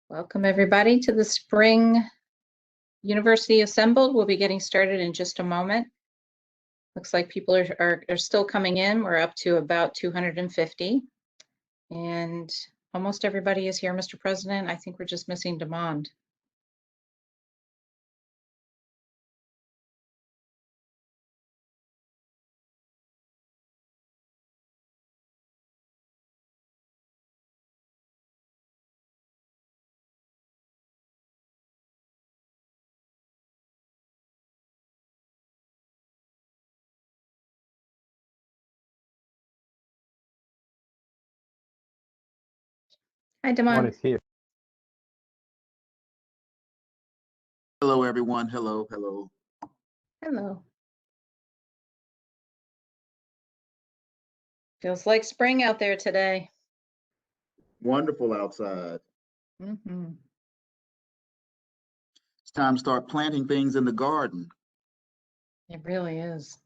Welcome everybody to the Spring University Assembled. We'll be getting started in just a moment. Looks like people are still coming in. We're up to about 250 and almost everybody is here, Mr. President. I think we're just missing Demond. Hi, Demond. Here. Hello, everyone. Hello, hello. Hello. Feels like spring out there today. Wonderful outside. Mm-hmm. It's time to start planting things in the garden. It really is.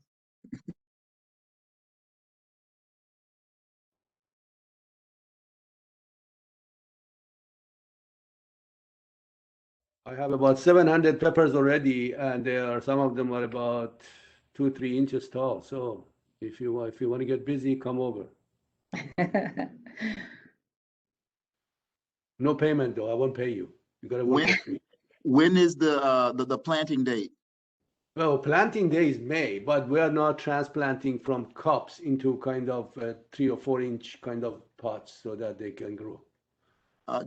I have about 700 peppers already, and some of them are about 2-3 inches tall. So if you want to get busy, come over. No payment though. I won't pay you. You gotta work for free. When is the planting date? Well, planting day is May, but we are not transplanting from cups into kind of 3 or 4 inch kind of pots so that they can grow.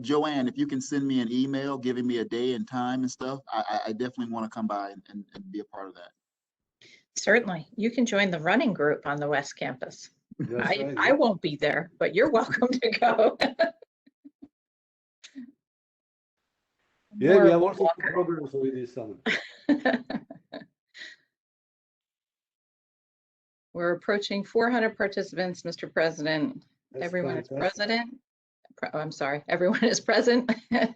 Joanne, if you can send me an email giving me a day and time and stuff, I definitely want to come by and be a part of that. Certainly. You can join the running group on the West Campus. Right, I won't be there, but you're welcome to go. Yeah, we have also programs with this summer. We're approaching 400 participants, Mr. President. That's Everyone fantastic. I'm sorry, everyone is present. And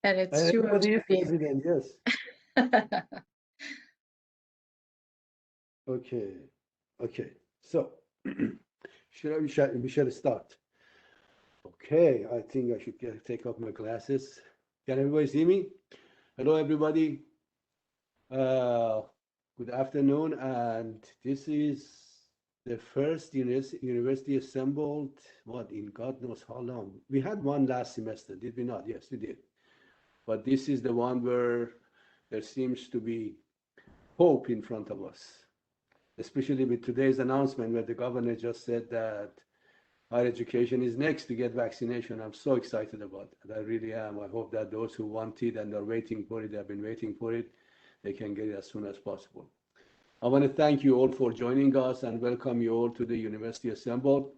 it's Everybody is president, yes. Okay. So we should start. Okay, I think I should take off my glasses. Can everybody see me? Hello, everybody. Good afternoon, and this is the first university assembled, in God knows how long. We had one last semester, did we not? Yes, we did. But this is the one where there seems to be hope in front of us, especially with today's announcement where the governor just said that higher education is next to get vaccination. I'm so excited about that. I really am. I hope that those who want it and are waiting for it, have been waiting for it, they can get it as soon as possible. I want to thank you all for joining us and welcome you all to the University Assembled.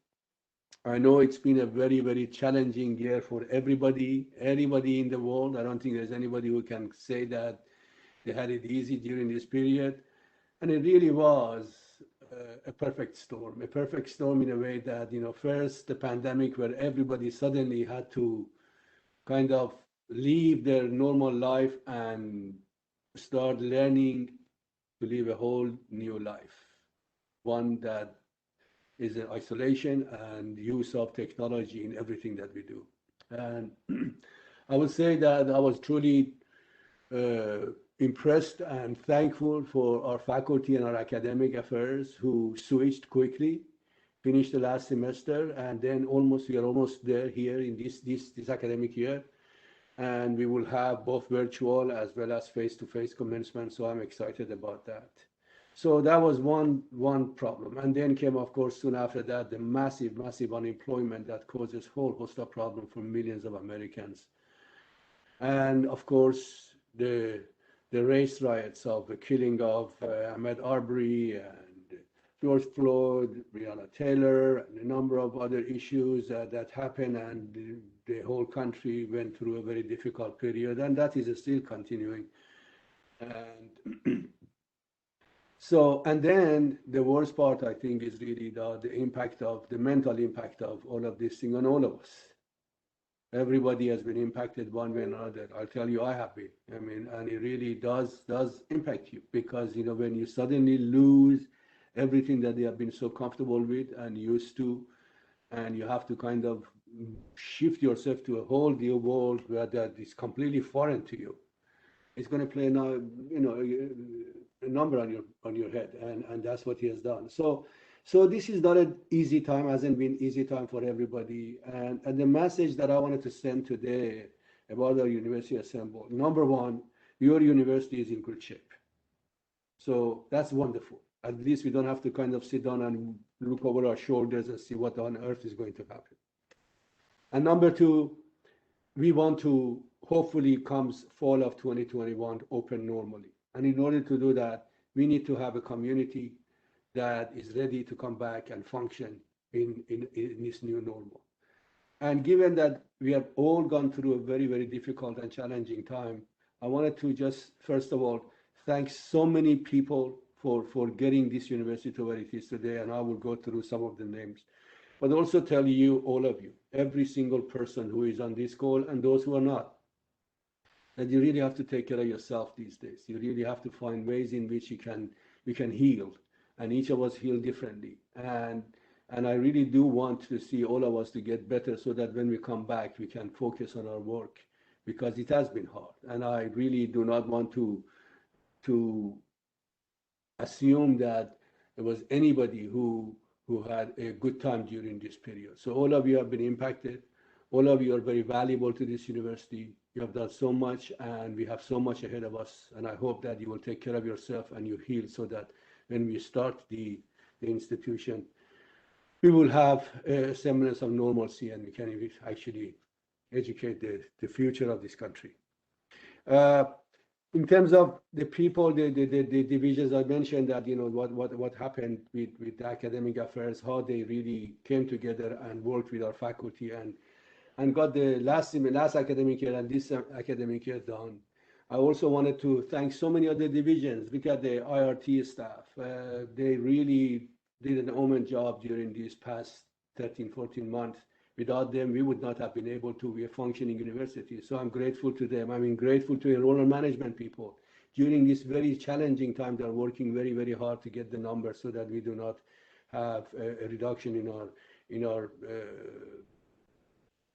I know it's been a very, very challenging year for everybody in the world. I don't think there's anybody who can say that they had it easy during this period. And it really was a perfect storm in a way that, first the pandemic where everybody suddenly had to kind of leave their normal life and start learning to live a whole new life, one that is in isolation and use of technology in everything that we do. And I would say that I was truly impressed and thankful for our faculty and our academic affairs who switched quickly, finished the last semester, and then we are almost there here in this academic year. And we will have both virtual as well as face-to-face commencement, so I'm excited about that. So that was one problem. And then came, of course, soon after that, the massive unemployment that causes a whole host of problems for millions of Americans. And of course, the race riots of the killing of Ahmaud Arbery and George Floyd, Breonna Taylor, and a number of other issues that happened, and the whole country went through a very difficult period, and that is still continuing. And and then the worst part, I think, is really the mental impact of all of this thing on all of us. Everybody has been impacted one way or another. I'll tell you, I have been. I mean, and it really does impact you because, when you suddenly lose everything that they have been so comfortable with and used to, and you have to kind of shift yourself to a whole new world where that is completely foreign to you, it's going to play now, a number on your head, and that's what he has done. So this is not an easy time, hasn't been easy time for everybody. And the message that I wanted to send today about our university assemble, number one, your university is in good shape. So that's wonderful. At least we don't have to kind of sit down and look over our shoulders and see what on earth is going to happen. And number two, we want to hopefully comes fall of 2021 open normally. And in order to do that, we need to have a community that is ready to come back and function in this new normal. And given that we have all gone through a very, very difficult and challenging time, I wanted to just, first of all, thank so many people for getting this university to where it is today, and I will go through some of the names. But also tell you, all of you, every single person who is on this call and those who are not, that you really have to take care of yourself these days. You really have to find ways in which you can heal, and each of us heal differently. And I really do want to see all of us to get better so that when we come back, we can focus on our work, because it has been hard. And I really do not want to assume that there was anybody who had a good time during this period. So all of you have been impacted. All of you are very valuable to this university. You have done so much, and we have so much ahead of us. And I hope that you will take care of yourself and you heal, so that when we start the institution, we will have a semblance of normalcy, and we can actually educate the future of this country. In terms of the people, the divisions, I mentioned that, what happened with the academic affairs, how they really came together and worked with our faculty and got the last academic year and this academic year done. I also wanted to thank so many other divisions. Look at the IRT staff. They really did an enormous job during these past 13, 14 months. Without them, we would not have been able to be a functioning university. So I'm grateful to them. I'm grateful to enrollment management people. During this very challenging time, they're working very, very hard to get the numbers so that we do not have a reduction in our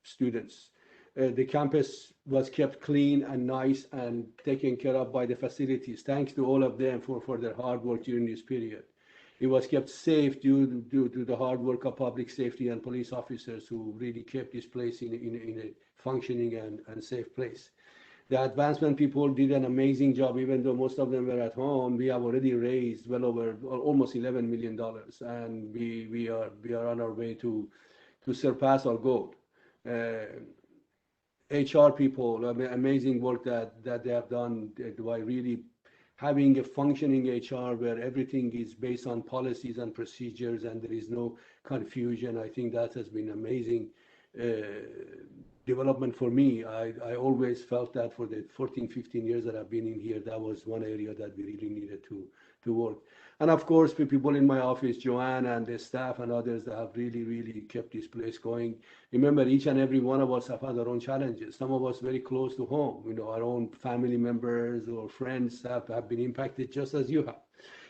students. The campus was kept clean and nice and taken care of by the facilities. Thanks to all of them for their hard work during this period. It was kept safe due to the hard work of public safety and police officers who really kept this place in a functioning and safe place. The advancement people did an amazing job. Even though most of them were at home, we have already raised well over almost $11 million, and we are on our way to surpass our goal. HR people, amazing work that they have done by really having a functioning HR where everything is based on policies and procedures and there is no confusion. I think that has been amazing development for me. I always felt that for the 14, 15 years that I've been in here, that was one area that we really needed to work. And of course, the people in my office, Joanne and the staff and others that have really, really kept this place going. Remember, each and every one of us have had our own challenges. Some of us very close to home, our own family members or friends have been impacted just as you have.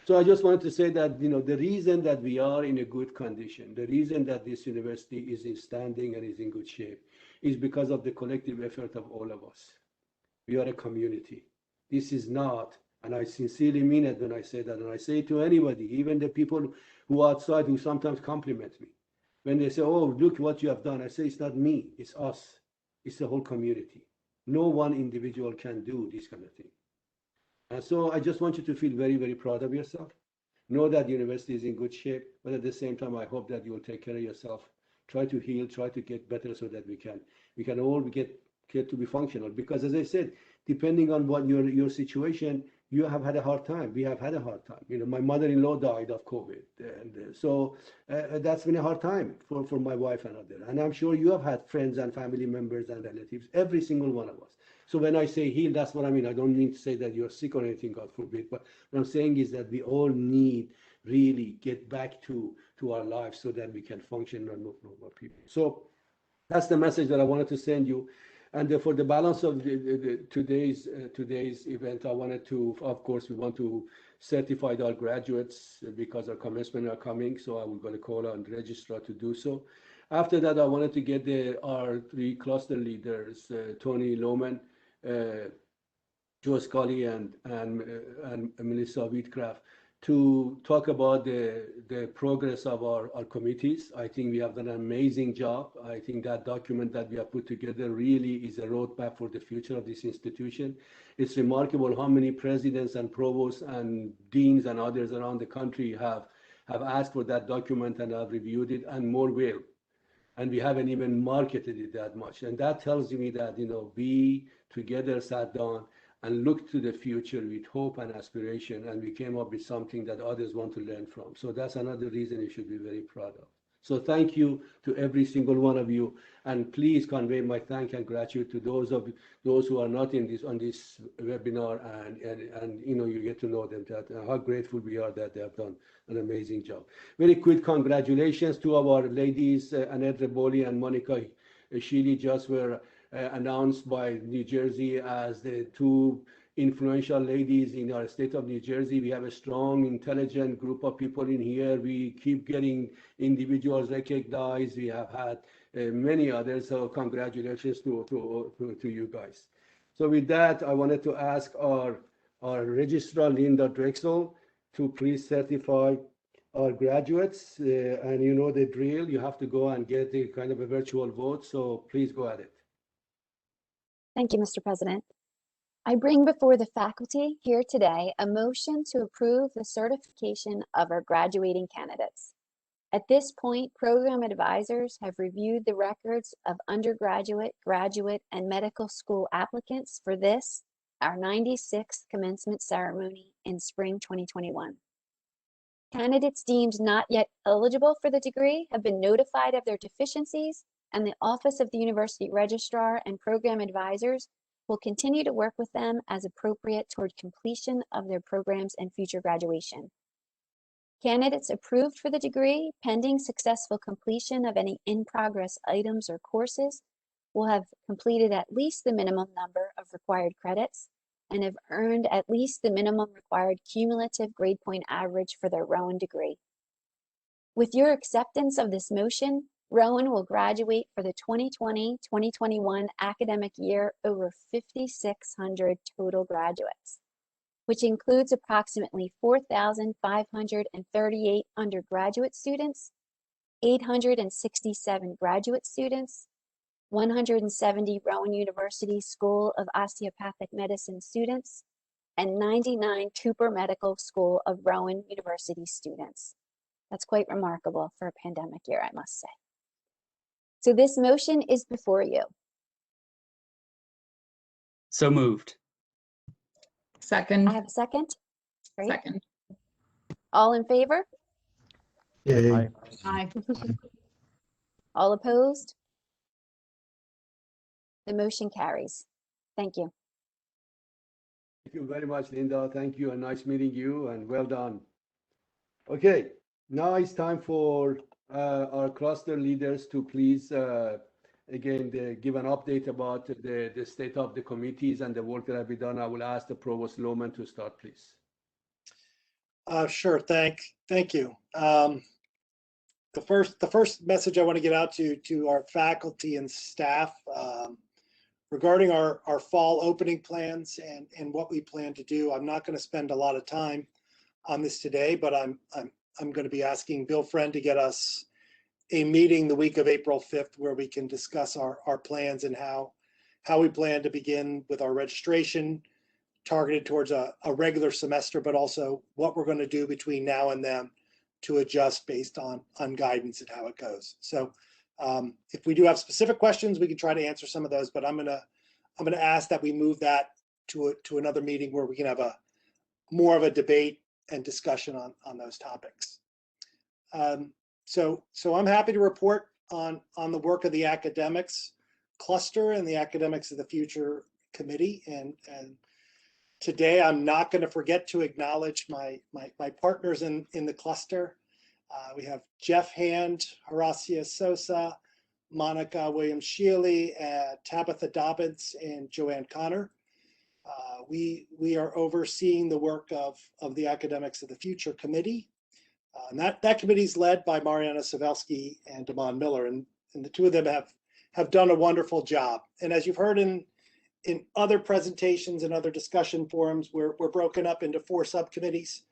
So I just wanted to say that, the reason that we are in a good condition, the reason that this university is in standing and is in good shape is because of the collective effort of all of us. We are a community. This is not, and I sincerely mean it when I say that, and I say it to anybody, even the people who are outside who sometimes compliment me. When they say, oh, look what you have done, I say, it's not me, it's us. It's the whole community. No one individual can do this kind of thing. And so I just want you to feel very, very proud of yourself. Know that the university is in good shape, but at the same time, I hope that you will take care of yourself. Try to heal, try to get better so that we can all get to be functional. Because as I said, depending on what your situation, you have had a hard time. We have had a hard time. My mother-in-law died of COVID. And so that's been a hard time for my wife and others. And I'm sure you have had friends and family members and relatives, every single one of us. So when I say heal, that's what I mean. I don't mean to say that you're sick or anything, God forbid. But what I'm saying is that we all need really get back to our lives so that we can function as normal people. So that's the message that I wanted to send you. And for the balance of today's event, I wanted to, of course, we want to certify our graduates because our commencement are coming. So I will going to call on the registrar to do so. After that, I wanted to get our three cluster leaders, Tony Lohman, Joe Scully, and Melissa Whitcraft, to talk about the progress of our committees. I think we have done an amazing job. I think that document that we have put together really is a roadmap for the future of this institution. It's remarkable how many presidents and provosts and deans and others around the country have asked for that document and have reviewed it, and more will. And we haven't even marketed it that much. And that tells me that, we together sat down and looked to the future with hope and aspiration, and we came up with something that others want to learn from. So that's another reason you should be very proud of. So thank you to every single one of you, and please convey my thank and gratitude to those who are not on this webinar, and you get to know them, that how grateful we are that they have done an amazing job. Very quick congratulations to our ladies, Annette Reboli and Monica Sheely, just were announced by New Jersey as the two influential ladies in our state of New Jersey. We have a strong, intelligent group of people in here. We keep getting individuals recognized. We have had many others, so congratulations to you guys. So with that, I wanted to ask our registrar, Linda Drexel, to please certify our graduates. And you know the drill, you have to go and get a kind of a virtual vote, so please go at it. Thank you, Mr. President. I bring before the faculty here today a motion to approve the certification of our graduating candidates. At this point, program advisors have reviewed the records of undergraduate, graduate, and medical school applicants for this, our 96th commencement ceremony in spring 2021. Candidates deemed not yet eligible for the degree have been notified of their deficiencies, and the Office of the University Registrar and Program Advisors will continue to work with them as appropriate toward completion of their programs and future graduation. Candidates approved for the degree, pending successful completion of any in-progress items or courses, will have completed at least the minimum number of required credits and have earned at least the minimum required cumulative grade point average for their Rowan degree. With your acceptance of this motion, Rowan will graduate for the 2020-2021 academic year over 5,600 total graduates, which includes approximately 4,538 undergraduate students, 867 graduate students, 170 Rowan University School of Osteopathic Medicine students, and 99 Cooper Medical School of Rowan University students. That's quite remarkable for a pandemic year, I must say. So this motion is before you. So moved. Second. I have a second. Great. Second. All in favor? Yay. Aye. All opposed? The motion carries. Thank you. Thank you very much, Linda. Thank you, and nice meeting you, and well done. Okay, now it's time for our cluster leaders to please, again, give an update about the state of the committees and the work that have been done. I will ask the Provost Lohman to start, please. Sure. Thank you. The first message I want to get out to our faculty and staff regarding our fall opening plans and what we plan to do. I'm not going to spend a lot of time on this today, but I'm going to be asking Bill Friend to get us a meeting the week of April 5th where we can discuss our plans and how we plan to begin with our registration targeted towards a regular semester, but also what we're going to do between now and then to adjust based on guidance and how it goes. So if we do have specific questions, we can try to answer some of those, but I'm gonna ask that we move that to another meeting where we can have more of a debate and discussion on those topics. So I'm happy to report on the work of the academics cluster and the Academics of the Future Committee. And today I'm not going to forget to acknowledge my partners in the cluster. We have Jeff Hand, Horacia Sosa, Monica Williams-Sheely, Tabitha Dobbins, and Joanne Connor. We are overseeing the work of the Academics of the Future Committee. And that committee is led by Mariana Savelsky and Damon Miller. And the two of them have done a wonderful job. And as you've heard in other presentations and other discussion forums, we're broken up into 4 subcommittees: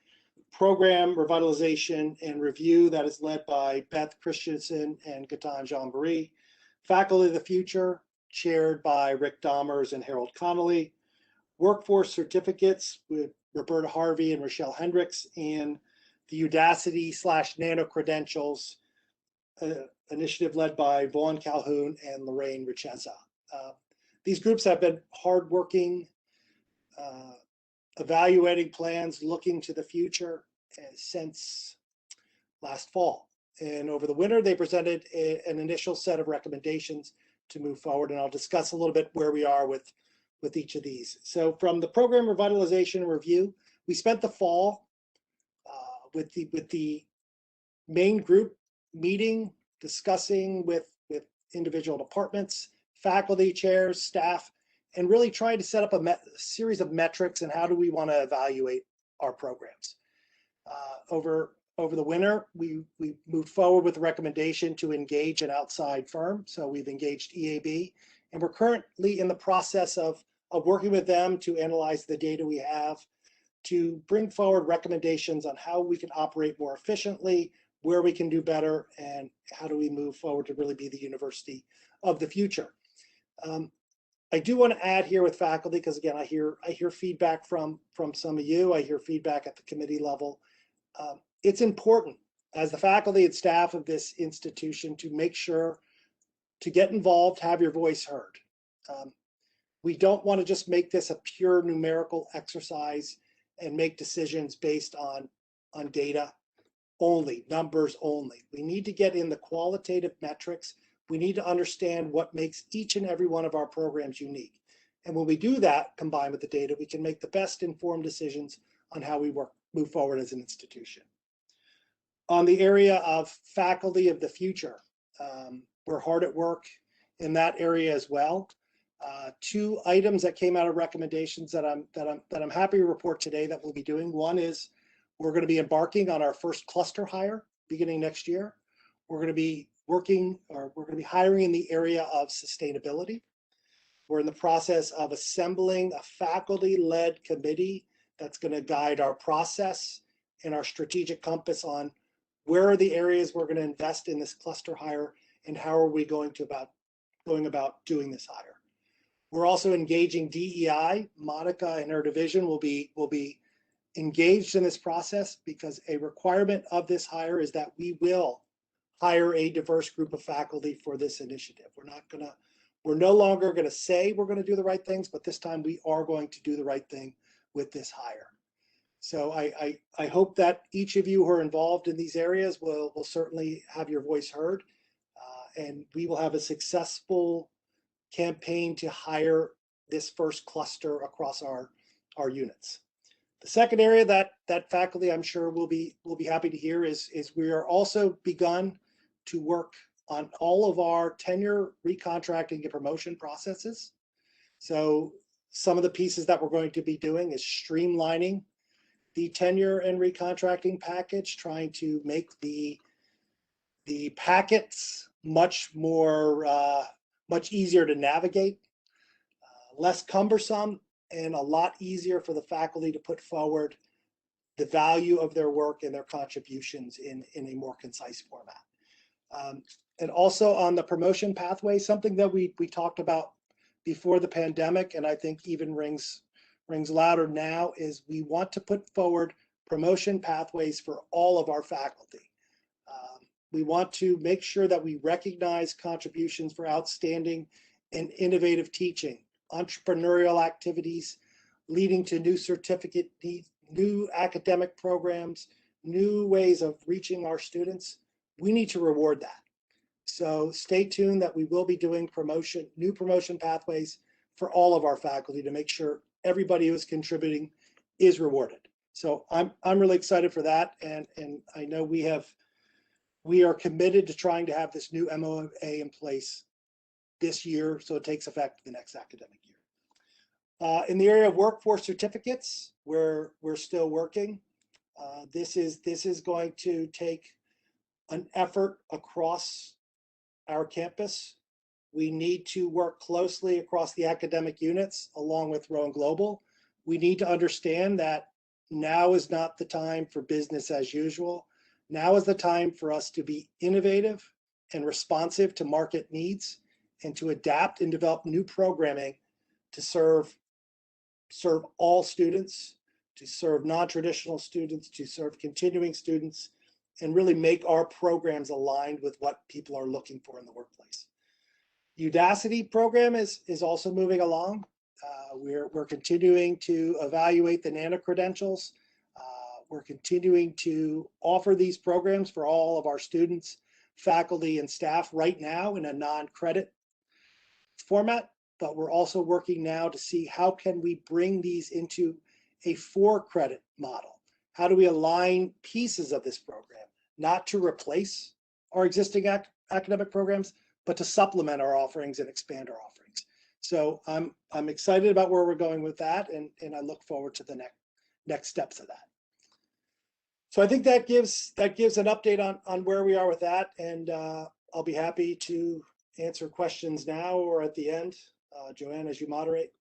program, revitalization, and review, that is led by Beth Christensen and Gatan Jean-Marie; faculty of the future, chaired by Rick Dahmers and Harold Connolly; workforce certificates with Roberta Harvey and Rochelle Hendricks; and the Udacity/Nano Credentials initiative led by Vaughn Calhoun and Lorraine Richeza. These groups have been hardworking, evaluating plans, looking to the future since last fall. And over the winter, they presented an initial set of recommendations to move forward. And I'll discuss a little bit where we are with each of these. So from the program revitalization and review, we spent the fall with the main group meeting, discussing with individual departments, faculty, chairs, staff, and really trying to set up a series of metrics and how do we want to evaluate our programs. Over the winter, we moved forward with a recommendation to engage an outside firm. So we've engaged EAB, and we're currently in the process of working with them to analyze the data we have, to bring forward recommendations on how we can operate more efficiently, where we can do better, and how do we move forward to really be the university of the future. I do want to add here with faculty, because again, I hear feedback from some of you. I hear feedback at the committee level. It's important as the faculty and staff of this institution to make sure to get involved, have your voice heard. We don't want to just make this a pure numerical exercise and make decisions based on data only, numbers only. We need to get in the qualitative metrics. We need to understand what makes each and every one of our programs unique. And when we do that, combined with the data, we can make the best informed decisions on how we move forward as an institution. On the area of faculty of the future, we're hard at work in that area as well. 2 items that came out of recommendations that I'm happy to report today that we'll be doing. One is we're going to be embarking on our first cluster hire beginning next year. We're going to be hiring in the area of sustainability. We're in the process of assembling a faculty-led committee that's going to guide our process and our strategic compass on where are the areas we're going to invest in this cluster hire and how are we going about doing this hire. We're also engaging DEI. Monica and her division will be engaged in this process because a requirement of this hire is that we will hire a diverse group of faculty for this initiative. We're no longer going to say we're going to do the right things, but this time we are going to do the right thing with this hire. So I hope that each of you who are involved in these areas will certainly have your voice heard, and we will have a successful campaign to hire this first cluster across our units. The second area that faculty I'm sure will be happy to hear is we are also begun to work on all of our tenure, recontracting, and promotion processes. So some of the pieces that we're going to be doing is streamlining the tenure and recontracting package, trying to make the packets much easier to navigate, less cumbersome, and a lot easier for the faculty to put forward the value of their work and their contributions in a more concise format. And also on the promotion pathway, something that we talked about before the pandemic, and I think even rings louder now, is we want to put forward promotion pathways for all of our faculty. We want to make sure that we recognize contributions for outstanding and innovative teaching, entrepreneurial activities leading to new certificate needs, new academic programs, new ways of reaching our students. We need to reward that. So stay tuned that we will be doing new promotion pathways for all of our faculty to make sure everybody who is contributing is rewarded. So I'm really excited for that, and I know we are committed to trying to have this new MOA in place this year, so it takes effect the next academic year. In the area of workforce certificates, we're still working. This is going to take an effort across our campus. We need to work closely across the academic units along with Rowan Global. We need to understand that now is not the time for business as usual. Now is the time for us to be innovative and responsive to market needs and to adapt and develop new programming to serve all students, to serve non-traditional students, to serve continuing students, and really make our programs aligned with what people are looking for in the workplace. Udacity program is also moving along. We're continuing to evaluate the nano credentials. We're continuing to offer these programs for all of our students, faculty, and staff right now in a non-credit format, but we're also working now to see how can we bring these into a 4-credit model. How do we align pieces of this program, not to replace our existing academic programs, but to supplement our offerings and expand our offerings. So I'm excited about where we're going with that, and I look forward to the next steps of that. So I think that gives an update on where we are with that, and I'll be happy to answer questions now or at the end. Joanne, as you moderate.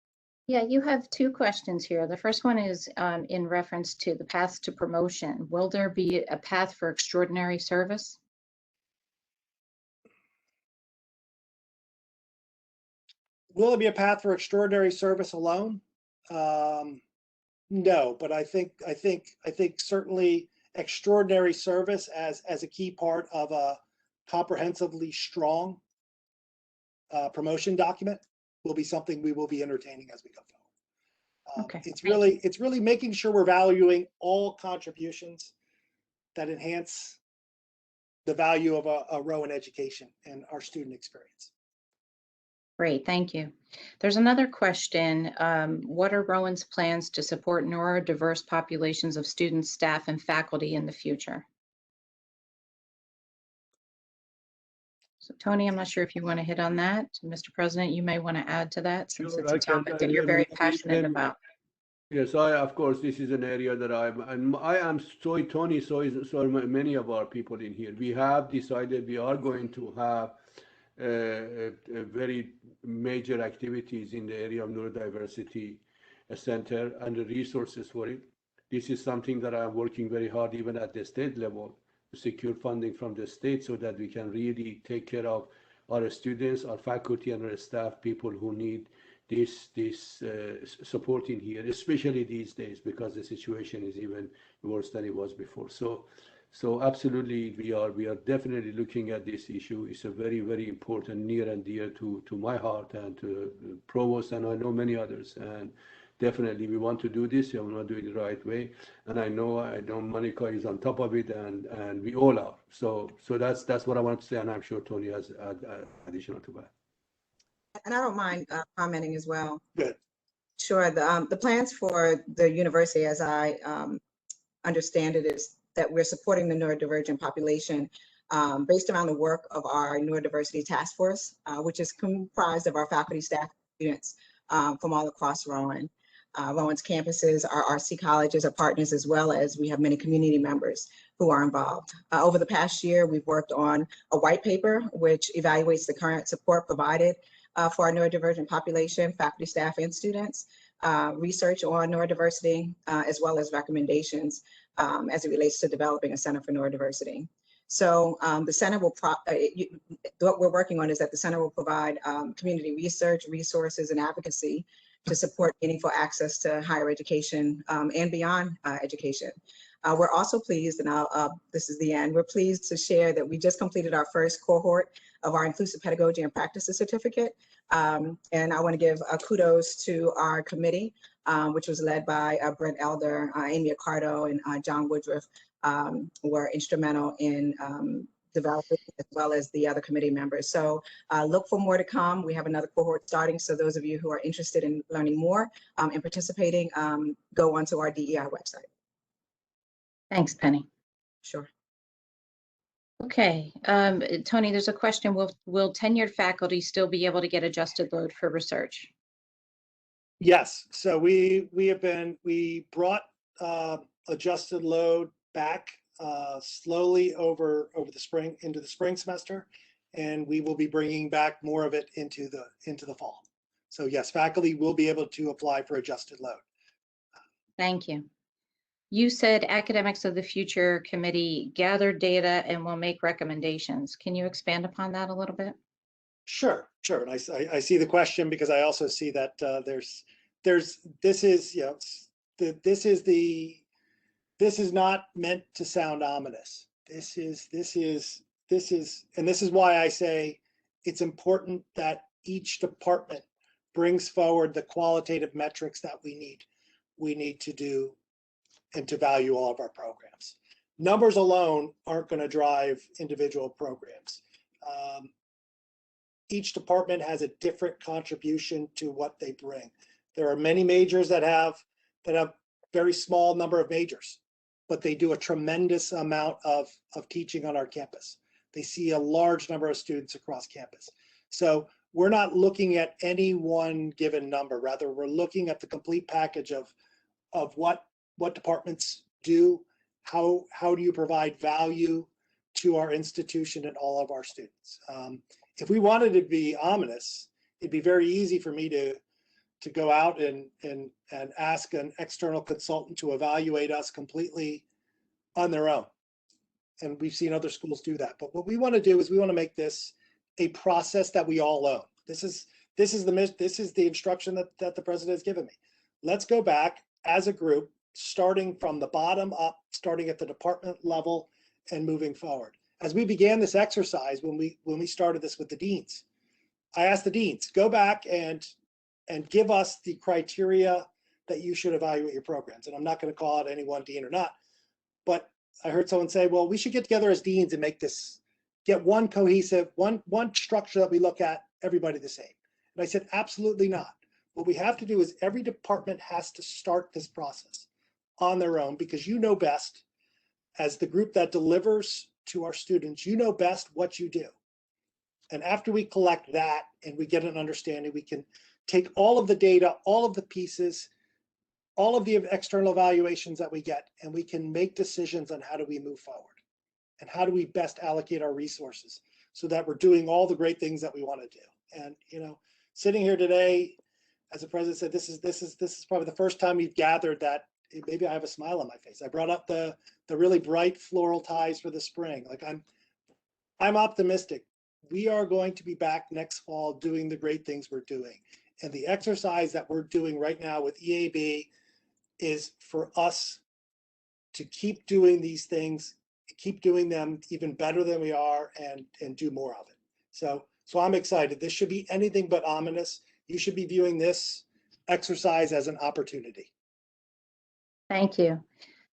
Yeah, you have 2 questions here. The first one is in reference to the path to promotion. Will there be a path for extraordinary service? Will there be a path for extraordinary service alone? No, but I think certainly extraordinary service as a key part of a comprehensively strong promotion document will be something we will be entertaining as we go forward. Okay. It's really making sure we're valuing all contributions that enhance the value of a Rowan education and our student experience. Great, thank you. There's another question. What are Rowan's plans to support neurodiverse populations of students, staff, and faculty in the future? So Tony, I'm not sure if you want to hit on that. Mr. President, you may want to add to that since Sure, it's a topic that you're very passionate about. Yes, of course, this is an area that I am so Tony, so many of our people in here. We have decided we are going to have very major activities in the area of neurodiversity center and the resources for it. This is something that I'm working very hard even at the state level to secure funding from the state so that we can really take care of our students, our faculty, and our staff, people who need this support in here, especially these days because the situation is even worse than it was before. So absolutely, we are definitely looking at this issue. It's a very, very important, near and dear to my heart and to Provost, and I know many others. And definitely, we want to do this. We want to do it the right way. And I know Monica is on top of it, and we all are. So that's what I want to say, and I'm sure Tony has additional to that. And I don't mind commenting as well. Good. Sure. The plans for the university, as I understand it, is that we're supporting the neurodivergent population based around the work of our neurodiversity task force, which is comprised of our faculty, staff, students from all across Rowan. Rowan's campuses, our RC colleges are partners, as well as we have many community members who are involved. Over the past year, we've worked on a white paper which evaluates the current support provided for our neurodivergent population, faculty, staff, and students, research on neurodiversity, as well as recommendations as it relates to developing a Center for Neurodiversity. So the center will, what we're working on is that the center will provide community research, resources, and advocacy to support meaningful access to higher education and beyond education. We're also pleased, and this is the end, we're pleased to share that we just completed our first cohort of our Inclusive Pedagogy and Practices Certificate. And I want to give kudos to our committee, which was led by Brent Elder, Amy Accardo, and John Woodruff, were instrumental in developing, as well as the other committee members. So look for more to come. We have another cohort starting. So those of you who are interested in learning more and participating, go onto our DEI website. Thanks, Penny. Sure. Okay, Tony, there's a question. Will tenured faculty still be able to get adjusted load for research? Yes. So we brought adjusted load back slowly over the spring into the spring semester, and we will be bringing back more of it into the fall. So yes, faculty will be able to apply for adjusted load. Thank you. You said Academics of the Future Committee gathered data and will make recommendations. Can you expand upon that a little bit? Sure. And I see the question, because I also see that this is not meant to sound ominous. This is why I say it's important that each department brings forward the qualitative metrics that we need to do and to value all of our programs. Numbers alone aren't going to drive individual programs. Each department has a different contribution to what they bring. There are many majors that have very small number of majors, but they do a tremendous amount of teaching on our campus. They see a large number of students across campus. So we're not looking at any one given number. Rather, we're looking at the complete package of what departments do, how do you provide value to our institution and all of our students. If we wanted to be ominous, it'd be very easy for me to go out and ask an external consultant to evaluate us completely on their own. And we've seen other schools do that. But what we want to do is we want to make this a process that we all own. This is the instruction that the president has given me. Let's go back as a group, starting from the bottom up, starting at the department level and moving forward. As we began this exercise, when we started this with the deans, I asked the deans, go back and give us the criteria that you should evaluate your programs. And I'm not going to call out any one dean or not, but I heard someone say, well, we should get together as deans and make this, get one cohesive, one structure that we look at, everybody the same. And I said, absolutely not. What we have to do is every department has to start this process on their own, because you know best, as the group that delivers to our students, you know best what you do. And after we collect that and we get an understanding, we can take all of the data, all of the pieces, all of the external evaluations that we get, and we can make decisions on how do we move forward and how do we best allocate our resources so that we're doing all the great things that we want to do. And sitting here today, as the president said, this is probably the first time we've gathered that. Maybe I have a smile on my face. I brought up the really bright floral ties for the spring. Like I'm optimistic. We are going to be back next fall doing the great things we're doing. And the exercise that we're doing right now with EAB is for us to keep doing these things, keep doing them even better than we are, and do more of it. So I'm excited. This should be anything but ominous. You should be viewing this exercise as an opportunity. Thank you.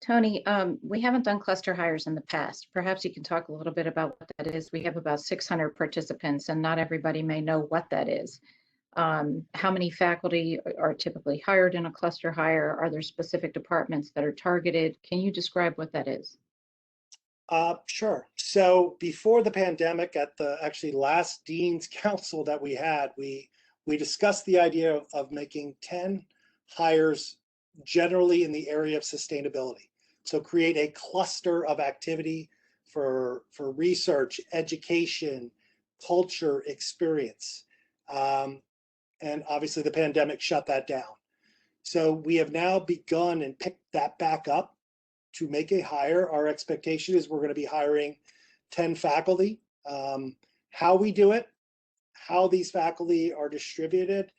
Tony, we haven't done cluster hires in the past. Perhaps you can talk a little bit about what that is. We have about 600 participants, and not everybody may know what that is. How many faculty are typically hired in a cluster hire? Are there specific departments that are targeted? Can you describe what that is? Sure. So before the pandemic, at the actually last Dean's Council that we had, we discussed the idea of making 10 hires generally in the area of sustainability. So create a cluster of activity for research, education, culture, experience. And obviously the pandemic shut that down. So we have now begun and picked that back up to make a hire. Our expectation is we're going to be hiring 10 faculty. How we do it, how these faculty are distributed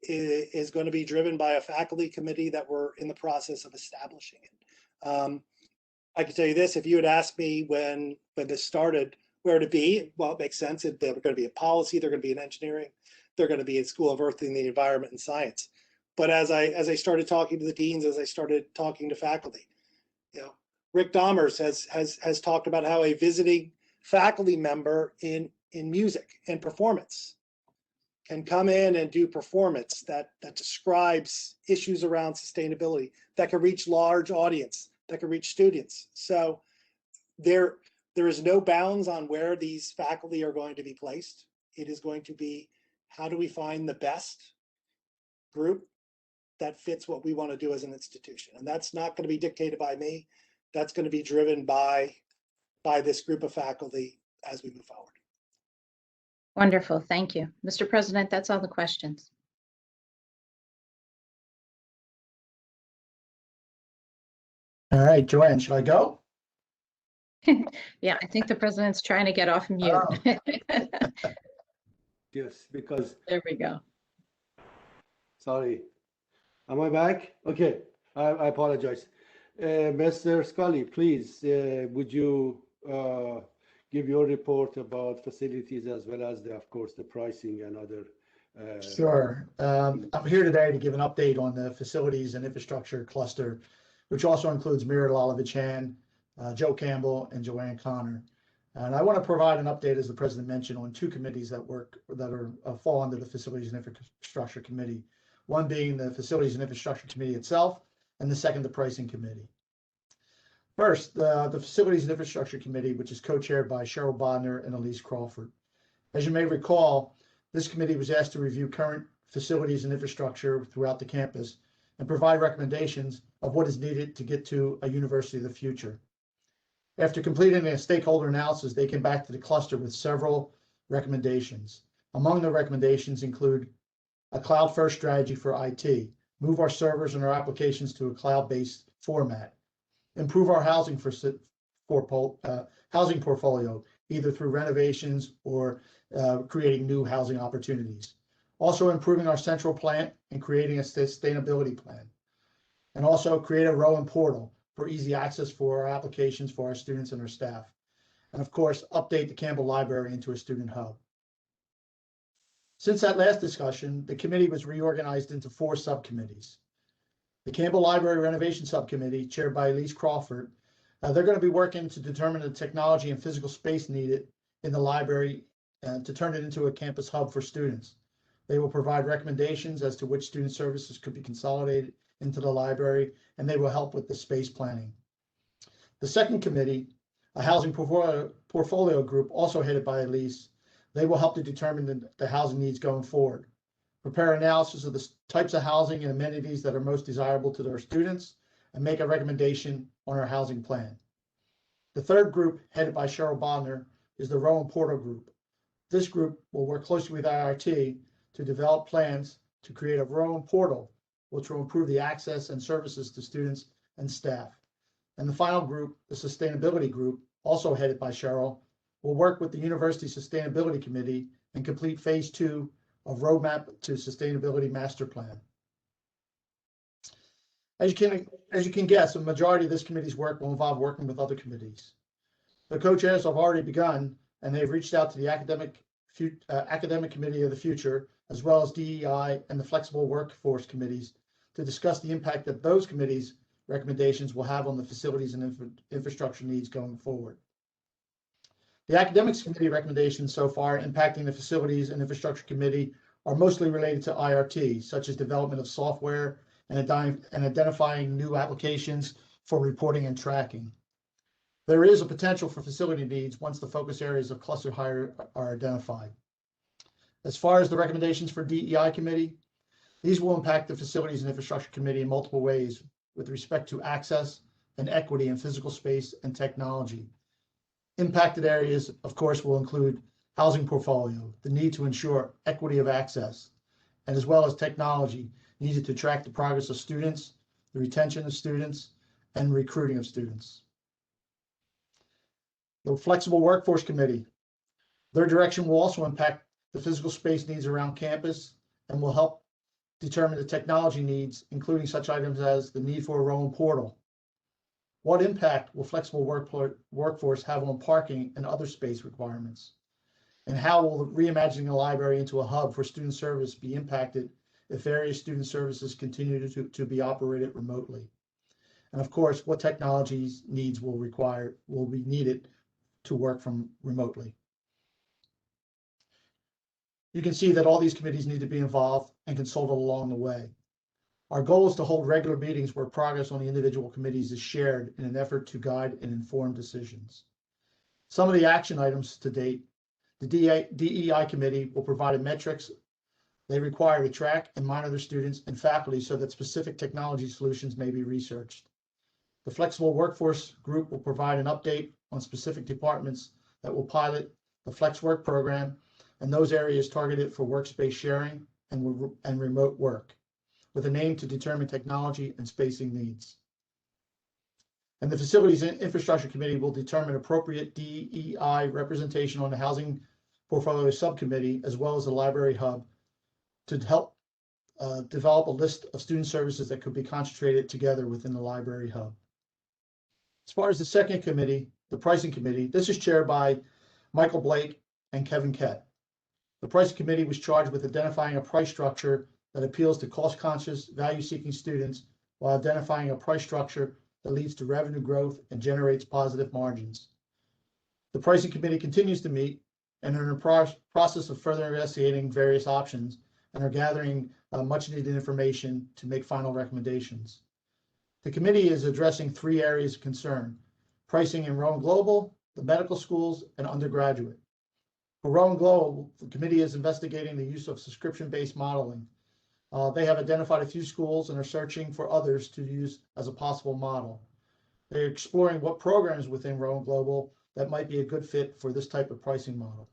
is going to be driven by a faculty committee that we're in the process of establishing it. I can tell you this, if you had asked me when this started, where to be, well, it makes sense. They're going to be in policy, they're going to be in engineering, they're going to be in School of Earth and the Environment and Science. But as I started talking to the deans, as I started talking to faculty, Rick Dahmers has talked about how a visiting faculty member in music and performance can come in and do performance that describes issues around sustainability, that can reach large audience, that can reach students. So there is no bounds on where these faculty are going to be placed. It is going to be, how do we find the best group that fits what we want to do as an institution? And that's not going to be dictated by me. That's going to be driven by this group of faculty as we move forward. Wonderful, thank you. Mr. President, that's all the questions. All right, Joanne, should I go? Yeah, I think the president's trying to get off mute. Yes, because, There we go. sorry. Am I back? Okay, I apologize. Mr. Scully, please, would you give your report about facilities as well as of course, the pricing and other. Sure. I'm here today to give an update on the facilities and infrastructure cluster, which also includes Mira Lalovich-Han, Joe Campbell, and Joanne Connor. And I want to provide an update, as the president mentioned, on two committees that fall under the Facilities and Infrastructure Committee. One being the Facilities and Infrastructure Committee itself, and the second, the Pricing Committee. First, the Facilities and Infrastructure Committee, which is co-chaired by Cheryl Bodner and Elise Crawford. As you may recall, this committee was asked to review current facilities and infrastructure throughout the campus and provide recommendations of what is needed to get to a university of the future. After completing a stakeholder analysis, they came back to the cluster with several recommendations. Among the recommendations include a cloud-first strategy for IT, move our servers and our applications to a cloud-based format, improve our housing portfolio, either through renovations or creating new housing opportunities. Also improving our central plant and creating a sustainability plan. And also create a Rowan portal for easy access for our applications for our students and our staff. And of course, update the Campbell Library into a student hub. Since that last discussion, the committee was reorganized into 4 subcommittees. The Campbell Library Renovation Subcommittee, chaired by Elise Crawford, they're going to be working to determine the technology and physical space needed in the library to turn it into a campus hub for students. They will provide recommendations as to which student services could be consolidated into the library, and they will help with the space planning. The second committee, a housing portfolio group, also headed by Elise, they will help to determine the housing needs going forward, prepare analysis of the types of housing and amenities that are most desirable to their students, and make a recommendation on our housing plan. The third group, headed by Cheryl Bodner, is the Rowan Portal Group. This group will work closely with IRT to develop plans to create a Rowan portal, which will improve the access and services to students and staff. And the final group, the Sustainability Group, also headed by Cheryl, will work with the University Sustainability Committee and complete phase 2 of Roadmap to Sustainability Master Plan. As you can guess, a majority of this committee's work will involve working with other committees. The co-chairs have already begun, and they've reached out to the Academic Committee of the Future, as well as DEI and the Flexible Workforce Committees, to discuss the impact that those committees' recommendations will have on the facilities and infrastructure needs going forward. The Academics Committee recommendations so far impacting the Facilities and Infrastructure Committee are mostly related to IRT, such as development of software and identifying new applications for reporting and tracking. There is a potential for facility needs once the focus areas of cluster hire are identified. As far as the recommendations for DEI Committee, these will impact the Facilities and Infrastructure Committee in multiple ways with respect to access and equity in physical space and technology. Impacted areas, of course, will include housing portfolio, the need to ensure equity of access, and as well as technology needed to track the progress of students, the retention of students, and recruiting of students. The Flexible Workforce Committee, their direction will also impact the physical space needs around campus and will help determine the technology needs, including such items as the need for a Rowan portal. What impact will flexible workforce have on parking and other space requirements? And how will reimagining the library into a hub for student service be impacted if various student services continue to be operated remotely? And of course, what technologies needs will be needed to work from remotely? You can see that all these committees need to be involved and consulted along the way. Our goal is to hold regular meetings where progress on the individual committees is shared in an effort to guide and inform decisions. Some of the action items to date, the DEI Committee will provide metrics they require to track and monitor students and faculty so that specific technology solutions may be researched. The Flexible Workforce Group will provide an update on specific departments that will pilot the Flex Work program, and those areas targeted for workspace sharing and remote work, with an aim to determine technology and spacing needs. And the Facilities and Infrastructure Committee will determine appropriate DEI representation on the Housing Portfolio Subcommittee, as well as the Library Hub, to help develop a list of student services that could be concentrated together within the Library Hub. As far as the second committee, the Pricing Committee, this is chaired by Michael Blake and Kevin Kett. The Pricing Committee was charged with identifying a price structure that appeals to cost-conscious, value-seeking students while identifying a price structure that leads to revenue growth and generates positive margins. The Pricing Committee continues to meet and are in the process of further investigating various options and are gathering much needed information to make final recommendations. The committee is addressing 3 areas of concern: pricing in Rowan Global, the medical schools, and undergraduate. For Rowan Global, the committee is investigating the use of subscription-based modeling. They have identified a few schools and are searching for others to use as a possible model. They're exploring what programs within Rowan Global that might be a good fit for this type of pricing model.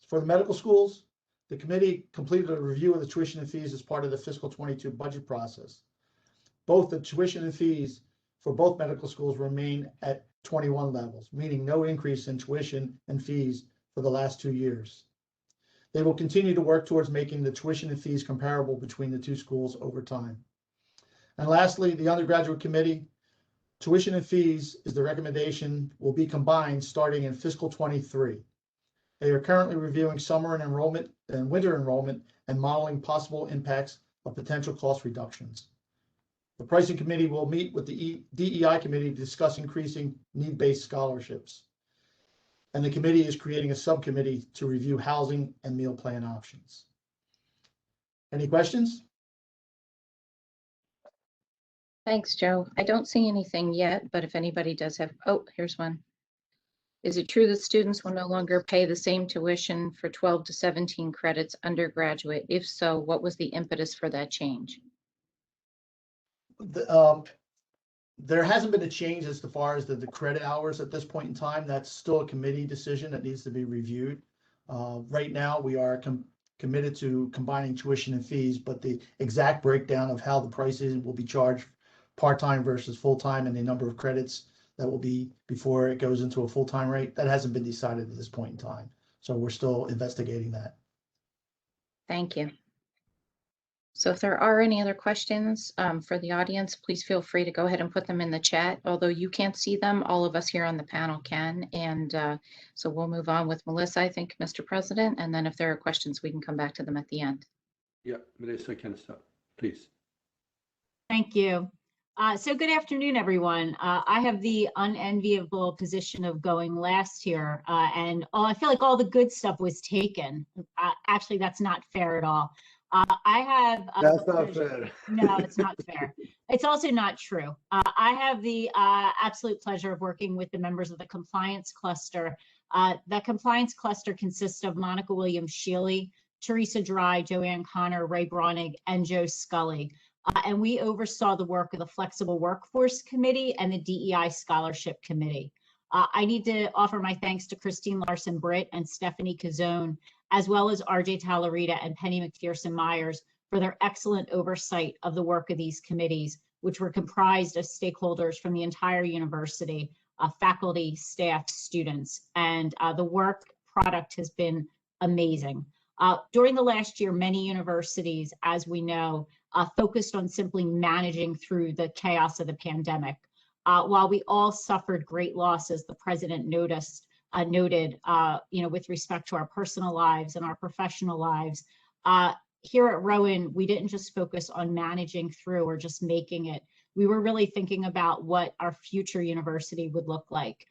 For the medical schools, the committee completed a review of the tuition and fees as part of the fiscal 22 budget process. Both the tuition and fees for both medical schools remain at 21 levels, meaning no increase in tuition and fees for the last 2 years. They will continue to work towards making the tuition and fees comparable between the 2 schools over time. And lastly, the undergraduate committee, tuition and fees is the recommendation will be combined starting in fiscal 23. They are currently reviewing summer enrollment and winter enrollment and modeling possible impacts of potential cost reductions. The Pricing Committee will meet with the DEI Committee to discuss increasing need-based scholarships. And the committee is creating a subcommittee to review housing and meal plan options. Any questions? Thanks, Joe. I don't see anything yet, but if anybody does have, oh, here's one. Is it true that students will no longer pay the same tuition for 12 to 17 credits undergraduate? If so, what was the impetus for that change? There hasn't been a change as far as the credit hours at this point in time. That's still a committee decision that needs to be reviewed. Right now, we are committed to combining tuition and fees, but the exact breakdown of how the prices will be charged part-time versus full-time and the number of credits that will be before it goes into a full-time rate, that hasn't been decided at this point in time. So we're still investigating that. Thank you. So if there are any other questions for the audience, please feel free to go ahead and put them in the chat. Although you can't see them, all of us here on the panel can. And so we'll move on with Melissa, I think, Mr. President. And then if there are questions, we can come back to them at the end. Yeah, Melissa can start, please. Thank you. So good afternoon, everyone. I have the unenviable position of going last here, and I feel like all the good stuff was taken. Actually, that's not fair at all. I have. That's not fair. No, it's not fair. It's also not true. I have the absolute pleasure of working with the members of the compliance cluster. That compliance cluster consists of Monica Williams-Shealy, Teresa Dry, Joanne Connor, Ray Braunig, and Joe Scully. And we oversaw the work of the Flexible Workforce Committee and the DEI Scholarship Committee. I need to offer my thanks to Christine Larson-Britt and Stephanie Cazone, as well as RJ Talarita and Penny McPherson-Myers for their excellent oversight of the work of these committees, which were comprised of stakeholders from the entire university, faculty, staff, students, and the work product has been amazing. During the last year, many universities, as we know, focused on simply managing through the chaos of the pandemic. While we all suffered great losses, the president noted, with respect to our personal lives and our professional lives, here at Rowan, we didn't just focus on managing through or just making it. We were really thinking about what our future university would look like,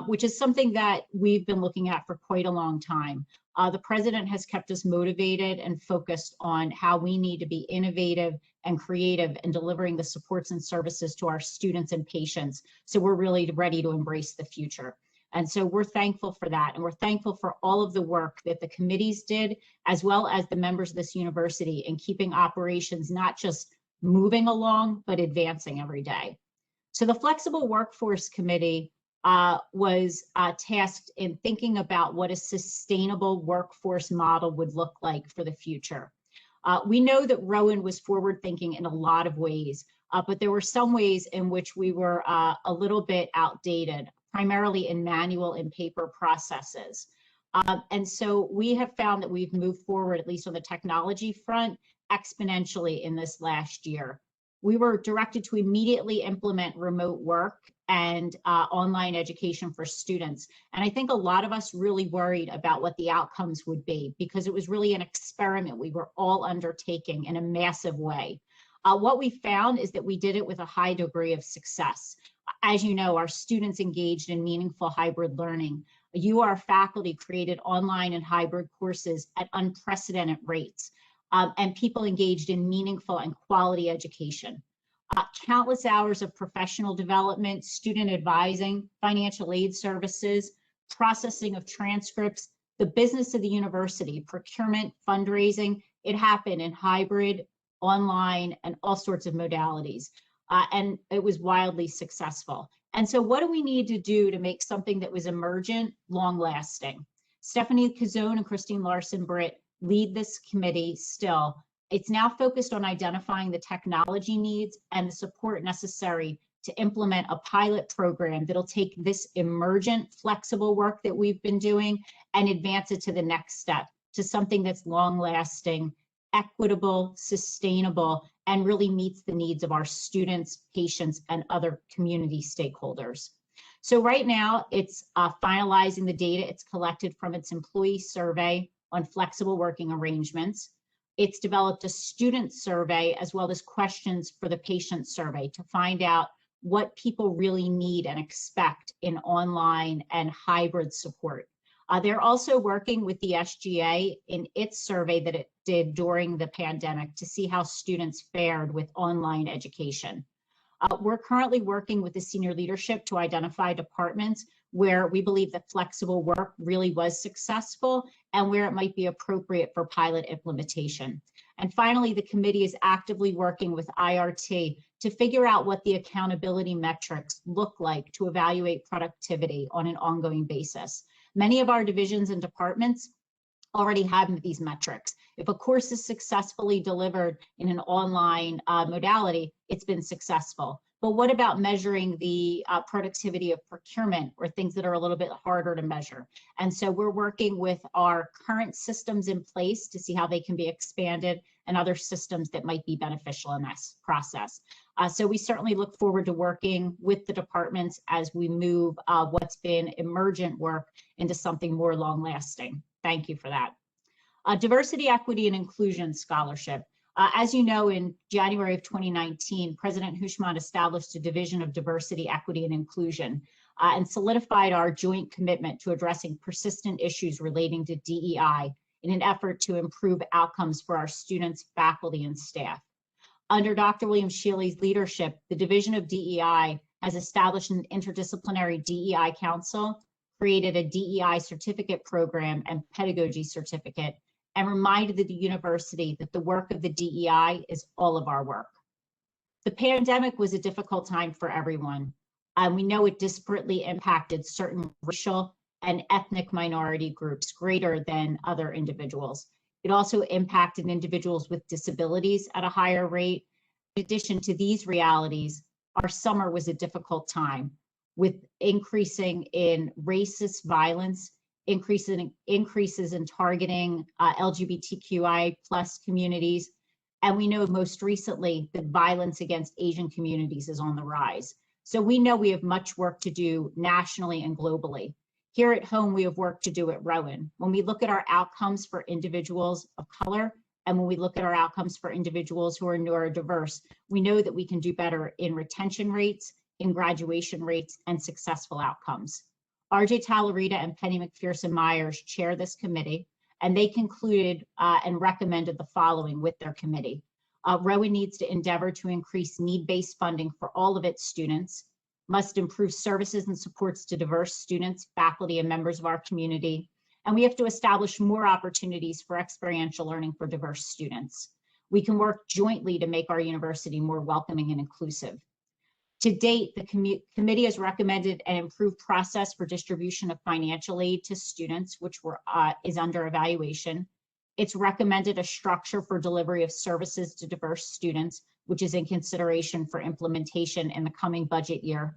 which is something that we've been looking at for quite a long time. The president has kept us motivated and focused on how we need to be innovative and creative in delivering the supports and services to our students and patients. So we're really ready to embrace the future. And so we're thankful for that. And we're thankful for all of the work that the committees did, as well as the members of this university in keeping operations not just moving along, but advancing every day. So the Flexible Workforce Committee was tasked in thinking about what a sustainable workforce model would look like for the future. We know that Rowan was forward thinking in a lot of ways, but there were some ways in which we were a little bit outdated, primarily in manual and paper processes. And so we have found that we've moved forward, at least on the technology front, exponentially in this last year. We were directed to immediately implement remote work and online education for students. And I think a lot of us really worried about what the outcomes would be, because it was really an experiment we were all undertaking in a massive way. What we found is that we did it with a high degree of success. As you know, our students engaged in meaningful hybrid learning. You, our faculty, created online and hybrid courses at unprecedented rates, and people engaged in meaningful and quality education. Countless hours of professional development, student advising, financial aid services, processing of transcripts, the business of the university, procurement, fundraising, it happened in hybrid, online, and all sorts of modalities. And it was wildly successful. And so what do we need to do to make something that was emergent, long-lasting? Stephanie Kazone and Christine Larson-Britt lead this committee still. It's now focused on identifying the technology needs and the support necessary to implement a pilot program that'll take this emergent, flexible work that we've been doing and advance it to the next step, to something that's long-lasting, equitable, sustainable, and really meets the needs of our students, patients, and other community stakeholders. So right now, it's finalizing the data it's collected from its employee survey on flexible working arrangements. It's developed a student survey as well as questions for the patient survey to find out what people really need and expect in online and hybrid support. They're also working with the SGA in its survey that it did during the pandemic to see how students fared with online education. We're currently working with the senior leadership to identify departments where we believe that flexible work really was successful and where it might be appropriate for pilot implementation. And finally, the committee is actively working with IRT to figure out what the accountability metrics look like to evaluate productivity on an ongoing basis. Many of our divisions and departments already have these metrics. If a course is successfully delivered in an online modality, it's been successful. But what about measuring the productivity of procurement or things that are a little bit harder to measure? And so we're working with our current systems in place to see how they can be expanded and other systems that might be beneficial in this process. So we certainly look forward to working with the departments as we move what's been emergent work into something more long-lasting. Thank you for that. Diversity, Equity, and Inclusion Scholarship. As you know, in January of 2019, President Hushman established a Division of Diversity, Equity, and Inclusion and solidified our joint commitment to addressing persistent issues relating to DEI in an effort to improve outcomes for our students, faculty, and staff. Under Dr. William Shealy's leadership, the Division of DEI has established an interdisciplinary DEI council, created a DEI certificate program and pedagogy certificate, and reminded the university that the work of the DEI is all of our work. The pandemic was a difficult time for everyone. We know it disparately impacted certain racial and ethnic minority groups greater than other individuals. It also impacted individuals with disabilities at a higher rate. In addition to these realities, our summer was a difficult time with increasing in racist violence, increases in targeting LGBTQI+ communities. And we know most recently that violence against Asian communities is on the rise. So we know we have much work to do nationally and globally. Here at home, we have work to do at Rowan. When we look at our outcomes for individuals of color, and when we look at our outcomes for individuals who are neurodiverse, we know that we can do better in retention rates, in graduation rates, and successful outcomes. RJ Talarita and Penny McPherson Myers chair this committee, and they concluded and recommended the following with their committee. Rowan needs to endeavor to increase need-based funding for all of its students, must improve services and supports to diverse students, faculty, and members of our community, and we have to establish more opportunities for experiential learning for diverse students. We can work jointly to make our university more welcoming and inclusive. To date, the committee has recommended an improved process for distribution of financial aid to students, which is under evaluation. It's recommended a structure for delivery of services to diverse students, which is in consideration for implementation in the coming budget year.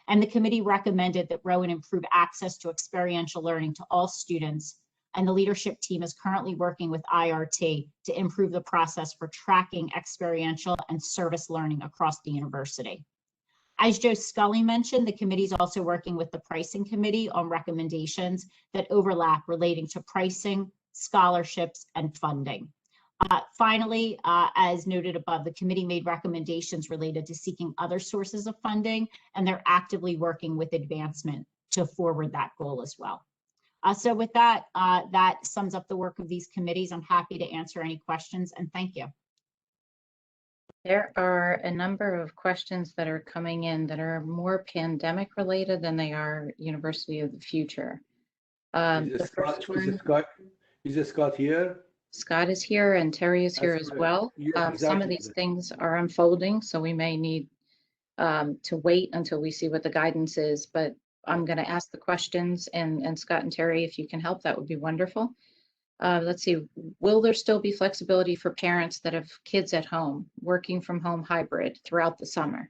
And the committee recommended that Rowan improve access to experiential learning to all students. And the leadership team is currently working with IRT to improve the process for tracking experiential and service learning across the university. As Joe Scully mentioned, the committee is also working with the pricing committee on recommendations that overlap relating to pricing, scholarships, and funding. Finally, as noted above, the committee made recommendations related to seeking other sources of funding, and they're actively working with advancement to forward that goal as well. So with that, that sums up the work of these committees. I'm happy to answer any questions, and thank you. There are a number of questions that are coming in that are more pandemic related than they are University of the Future. The first one, is Scott here? Scott is here and Terry is here as well. Yeah, Some of exactly. these things are unfolding, so we may need to wait until we see what the guidance is, but I'm going to ask the questions, and Scott and Terry, if you can help, that would be wonderful. Let's see, will there still be flexibility for parents that have kids at home, working from home hybrid throughout the summer?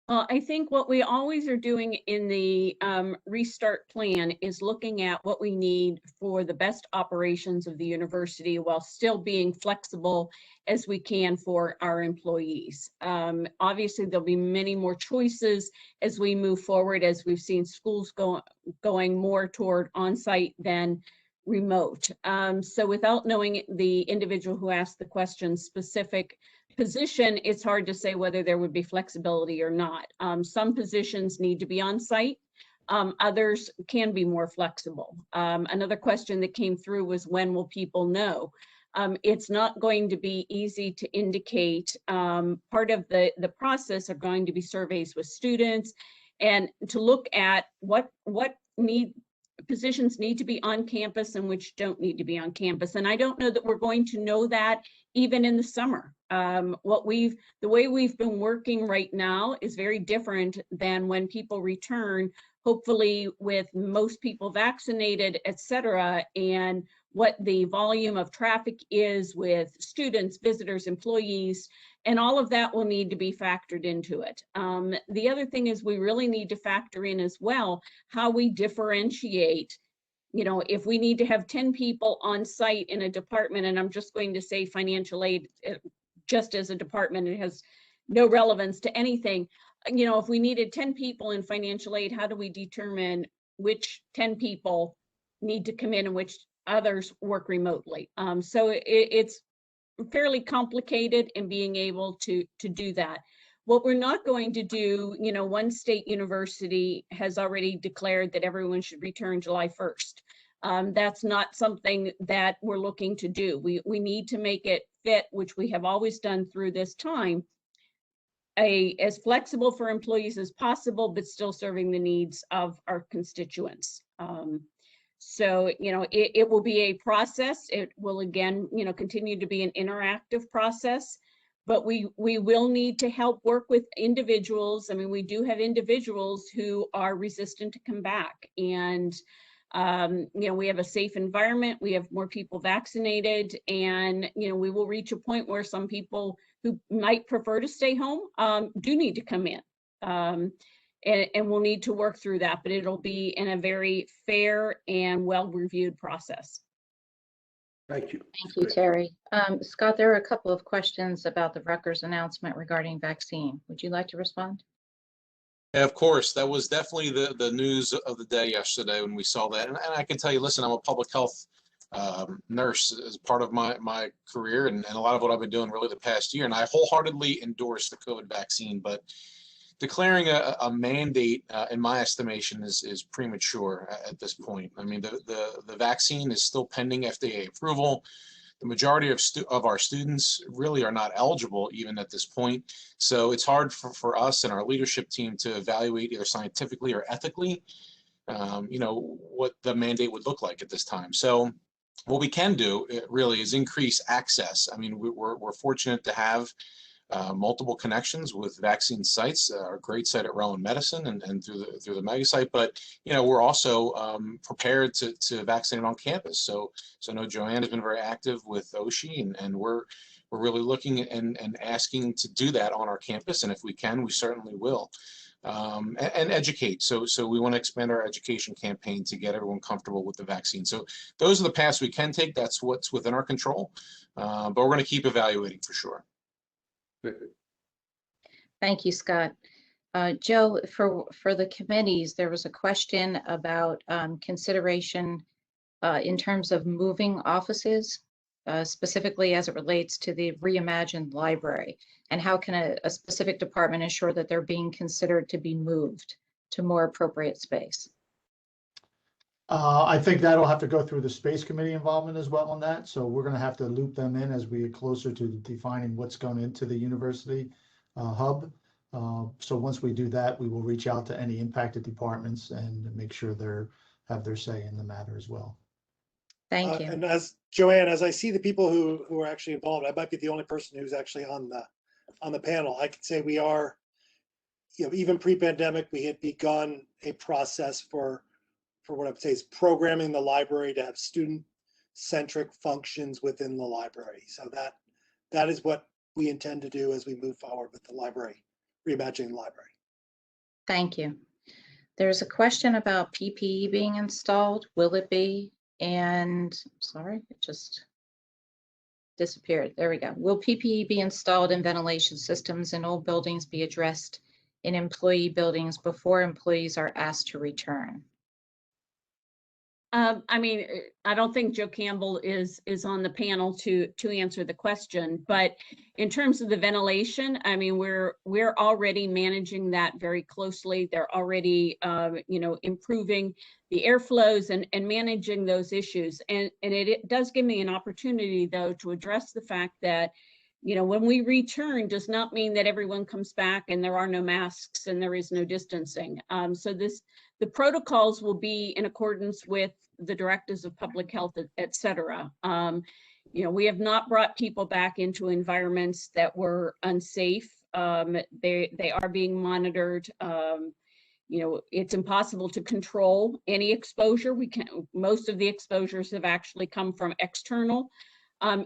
I think what we always are doing in the restart plan is looking at what we need for the best operations of the university while still being flexible as we can for our employees. Obviously, there'll be many more choices as we move forward, as we've seen schools going more toward on-site than remote. So without knowing the individual who asked the question specific position, it's hard to say whether there would be flexibility or not. Some positions need to be on site. Others can be more flexible. Another question that came through was, when will people know? It's not going to be easy to indicate. Part of the process are going to be surveys with students and to look at what positions need to be on campus and which don't need to be on campus. And I don't know that we're going to know that even in the summer. The way we've been working right now is very different than when people return, hopefully with most people vaccinated, et cetera, and what the volume of traffic is with students, visitors, employees, and all of that will need to be factored into it. The other thing is we really need to factor in as well how we differentiate. You know, if we need to have 10 people on site in a department, and I'm just going to say financial aid just as a department, it has no relevance to anything. You know, if we needed 10 people in financial aid, how do we determine which 10 people need to come in and which others work remotely? So it's fairly complicated in being able to do that. What we're not going to do, you know, one state university has already declared that everyone should return July 1st. That's not something that we're looking to do. We need to make it fit, which we have always done through this time, as flexible for employees as possible, but still serving the needs of our constituents. So, you know, it will be a process. It will, again, you know, continue to be an interactive process, but we will need to help work with individuals. I mean, we do have individuals who are resistant to come back, and you know, we have a safe environment, we have more people vaccinated, and, you know, we will reach a point where some people who might prefer to stay home do need to come in. And we'll need to work through that, but it'll be in a very fair and well-reviewed process. Thank you. Thank you, Terry. Scott, there are a couple of questions about the Rutgers announcement regarding vaccine. Would you like to respond? Yeah, of course. That was definitely the news of the day yesterday when we saw that. And I can tell you, listen, I'm a public health nurse as part of my career, and a lot of what I've been doing really the past year. And I wholeheartedly endorse the COVID vaccine, but declaring a mandate, in my estimation, is premature at this point. I mean, the vaccine is still pending FDA approval. The majority of our students really are not eligible even at this point. So it's hard for us and our leadership team to evaluate either scientifically or ethically, you know, what the mandate would look like at this time. So what we can do really is increase access. I mean, we're fortunate to have multiple connections with vaccine sites, our great site at Rowan Medicine and through the mega site. But we're also prepared to vaccinate on campus. So I know Joanne has been very active with OSHI, and we're really looking and asking to do that on our campus. And if we can, we certainly will. And educate. So we want to expand our education campaign to get everyone comfortable with the vaccine. So those are the paths we can take. That's what's within our control. But we're going to keep evaluating for sure. Thank you, Scott. Joe, for the committees, there was a question about consideration in terms of moving offices, specifically as it relates to the reimagined library, and how can a specific department ensure that they're being considered to be moved to more appropriate space? I think that'll have to go through the space committee involvement as well on that. So we're going to have to loop them in as we get closer to defining what's going into the university hub. So once we do that, we will reach out to any impacted departments and make sure they have their say in the matter as well. Thank you. And as Joanne, as I see the people who are actually involved, I might be the only person who's actually on the panel. I can say we are, even pre-pandemic, we had begun a process for what I would say is programming the library to have student-centric functions within the library. So that is what we intend to do as we move forward with the library, reimagining the library. Thank you. There's a question about PPE being installed. Will it be? And sorry, it just disappeared. There we go. Will PPE be installed in ventilation systems in old buildings be addressed in employee buildings before employees are asked to return? I mean, I don't think Joe Campbell is on the panel to answer the question, but in terms of the ventilation, I mean, we're already managing that very closely. They're already, improving the airflows and managing those issues. And it does give me an opportunity, though, to address the fact that, when we return does not mean that everyone comes back and there are no masks and there is no distancing. So the protocols will be in accordance with the directives of public health, et cetera. We have not brought people back into environments that were unsafe. They are being monitored. It's impossible to control any exposure. Most of the exposures have actually come from external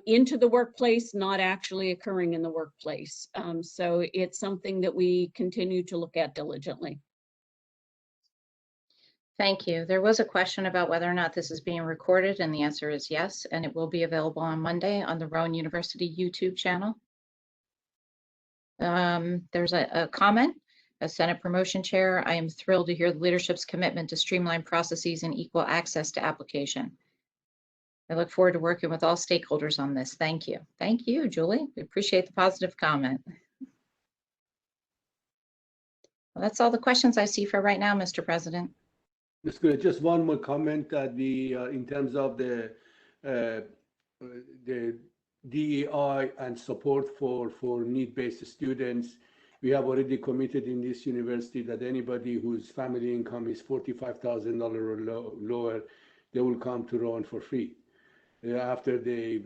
into the workplace, not actually occurring in the workplace. So it's something that we continue to look at diligently. Thank you. There was a question about whether or not this is being recorded, and the answer is yes, and it will be available on Monday on the Rowan University YouTube channel. There's a comment. As Senate Promotion Chair, I am thrilled to hear the leadership's commitment to streamline processes and equal access to application. I look forward to working with all stakeholders on this. Thank you. Thank you, Julie. We appreciate the positive comment. Well, that's all the questions I see for right now, Mr. President. That's good. Just one more comment that in terms of the DEI and support for need-based students, we have already committed in this university that anybody whose family income is $45,000 or lower, they will come to Rowan for free. After they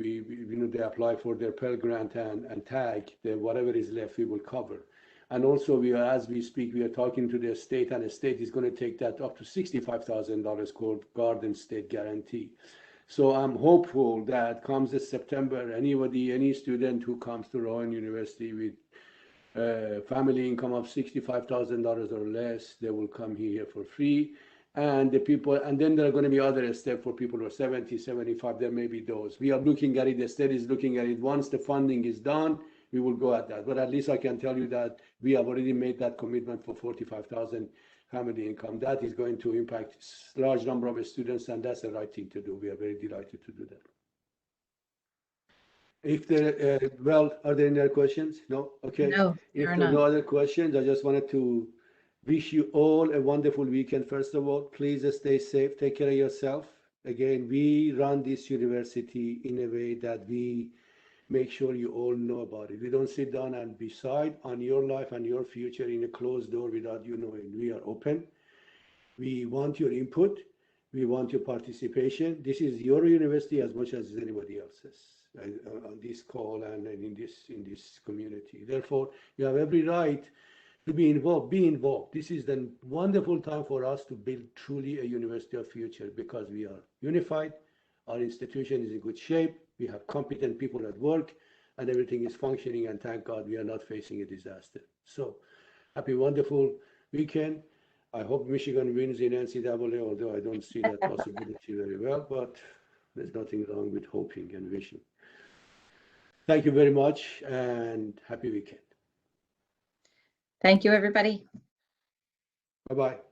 apply for their Pell Grant and tag, whatever is left, we will cover. And also, as we speak, we are talking to the state, and the state is going to take that up to $65,000 called Garden State Guarantee. So I'm hopeful that comes this September, any student who comes to Rowan University with family income of $65,000 or less, they will come here for free. And then there are going to be other steps for people who are 70, 75, there may be those. We are looking at it, the state is looking at it. Once the funding is done, we will go at that. But at least I can tell you that we have already made that commitment for 45,000 family income. That is going to impact a large number of students, and that's the right thing to do. We are very delighted to do that. If there, are there any other questions? No? Okay. No, If there are there are no none. other questions, I just wanted to wish you all a wonderful weekend. First of all, please stay safe, take care of yourself. Again, we run this university in a way that we make sure you all know about it. We don't sit down and decide on your life and your future in a closed door without you knowing. We are open. We want your input. We want your participation. This is your university as much as anybody else's. on this call and in this community. Therefore, you have every right to be involved. Be involved. This is the wonderful time for us to build truly a university of future because we are unified. Our institution is in good shape. We have competent people at work, and everything is functioning. And thank God we are not facing a disaster. So, happy, wonderful weekend. I hope Michigan wins in NCAA, although I don't see that possibility very well, but there's nothing wrong with hoping and wishing. Thank you very much and happy weekend. Thank you, everybody. Bye-bye.